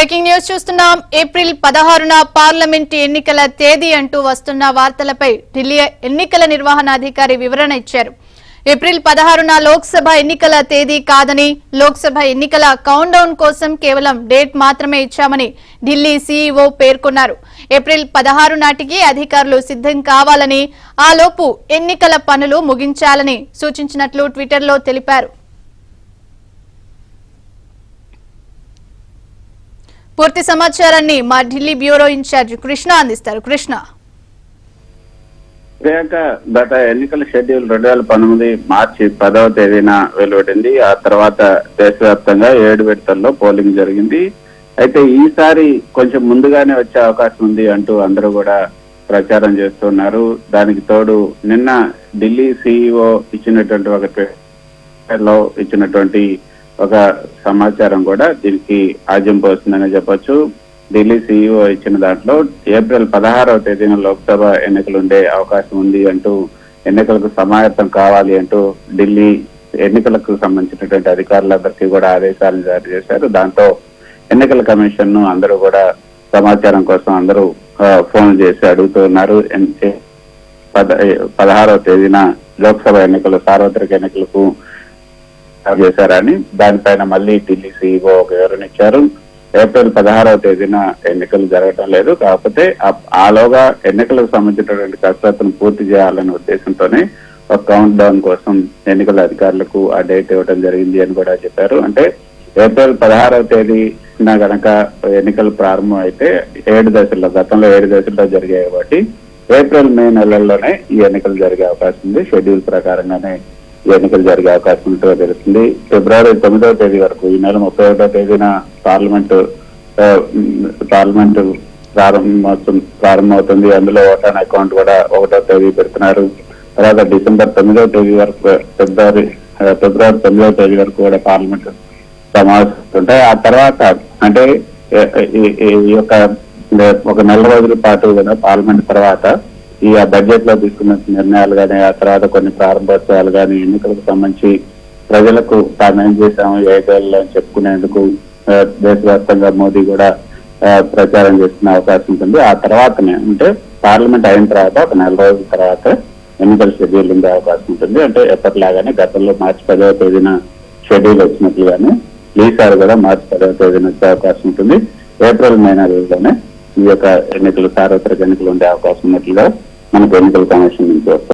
Breaking news చూస్తున్నాం. April 16న parliament ఎన్నికల తేదీ అంటూ వస్తున్న వార్తలపై ఢిల్లీ ఎన్నికల నిర్వహణాధికారి వివరణ ఇచ్చారు. ఏప్రిల్ 16న లోక్సభ ఎన్నికల తేదీ కాదని, లోక్సభ ఎన్నికల కౌంట్ డౌన్ కోసం కేవలం డేట్ మాత్రమే ఇచ్చామని ఢిల్లీ సీఈఓ పేర్కొన్నారు. ఏప్రిల్ 16 నాటికి అధికారులు సిద్ధం కావాలని, ఆలోపు ఎన్నికల పనులు ముగించాలని సూచించినట్లు ట్విట్టర్లో తెలిపారు. పూర్తి సమాచారాన్ని మా ఢిల్లీ బ్యూరో ఇన్ఛార్జ్ కృష్ణ అందిస్తారు. కృష్ణ, గత ఎన్నికల షెడ్యూల్ 2019 మార్చి 10వ తేదీన వెలువడింది. ఆ తర్వాత దేశవ్యాప్తంగా 7 విడతల్లో పోలింగ్ జరిగింది. అయితే ఈసారి కొంచెం ముందుగానే వచ్చే అవకాశం ఉంది అంటూ అందరూ కూడా ప్రచారం చేస్తున్నారు. దానికి తోడు నిన్న ఢిల్లీ సీఈఓ ఇచ్చినటువంటి ఒక సమాచారం కూడా దీనికి ఆజ్యం పోస్తుందని చెప్పొచ్చు. ఢిల్లీ సీఈఓ ఇచ్చిన దాంట్లో ఏప్రిల్ 16వ తేదీన లోక్సభ ఎన్నికలు ఉండే అవకాశం ఉంది అంటూ, ఎన్నికలకు సమాయత్తం కావాలి అంటూ ఢిల్లీ ఎన్నికలకు సంబంధించినటువంటి అధికారులందరికీ కూడా ఆదేశాలను జారీ చేశారు. దాంతో ఎన్నికల కమిషన్ ను అందరూ కూడా సమాచారం కోసం అందరూ ఫోన్ చేసి అడుగుతున్నారు. 16వ తేదీన లోక్సభ ఎన్నికలు, సార్వత్రిక ఎన్నికలకు చేశారని, దానిపైన మళ్ళీ ఢిల్లీ సీఈఓ ఒక వివరణ ఇచ్చారు. ఏప్రిల్ 16వ తేదీన ఎన్నికలు జరగటం లేదు, కాకపోతే ఆలోగా ఎన్నికలకు సంబంధించినటువంటి కసరత్తును పూర్తి చేయాలనే ఉద్దేశంతోనే ఒక కౌంట్ డౌన్ కోసం ఎన్నికల అధికారులకు ఆ డేట్ ఇవ్వడం జరిగింది అని కూడా చెప్పారు. అంటే ఏప్రిల్ 16వ తేదీన గనక ఎన్నికలు ప్రారంభం అయితే 7 దశల్లో, గతంలో 7 దశల్లో జరిగాయి కాబట్టి ఏప్రిల్ మే నెలల్లోనే ఈ ఎన్నికలు జరిగే అవకాశం ఉంది. షెడ్యూల్ ప్రకారంగానే ఈ ఎన్నికలు జరిగే అవకాశం ఉంటుందో తెలుస్తుంది. ఫిబ్రవరి 9వ తేదీ వరకు, ఈ నెల 31వ తేదీన పార్లమెంటు ప్రారంభమవుతుంది. అందులో ఓటాన్ అకౌంట్ కూడా 1వ తేదీ పెడుతున్నారు. తర్వాత డిసెంబర్ 9వ తేదీ వరకు, ఫిబ్రవరి 9వ తేదీ వరకు కూడా పార్లమెంట్ సమావేశాలు ఉంటాయి. ఆ తర్వాత అంటే ఈ యొక్క ఒక నెల రోజుల పాటు కదా పార్లమెంట్ తర్వాత ఈ బడ్జెట్ లో తీసుకున్న నిర్ణయాలు కానీ, ఆ తర్వాత కొన్ని ప్రారంభోత్సవాలు కానీ, ఎన్నికలకు సంబంధించి ప్రజలకు తాను ఏం చేశాము ఏపీఎల్ అని చెప్పుకునేందుకు దేశవ్యాప్తంగా మోదీ కూడా ప్రచారం చేస్తున్న అవకాశం ఉంటుంది. ఆ తర్వాతనే, అంటే పార్లమెంట్ అయిన తర్వాత ఒక నెల రోజుల తర్వాత ఎన్నికల షెడ్యూల్ ఉండే అవకాశం ఉంటుంది. అంటే ఎప్పటిలాగానే గతంలో మార్చి 10వ తేదీన షెడ్యూల్ వచ్చినట్లుగానే ఈసారి కూడా మార్చి 10వ తేదీన వచ్చే అవకాశం ఉంటుంది. ఏప్రిల్ మే నెలలోనే ఈ యొక్క ఎన్నికలు, సార్వత్రిక ఎన్నికలు ఉండే అవకాశం ఉన్నట్లుగా మనకు ఎన్నికల కమిషన్ నుంచి వస్తుంది.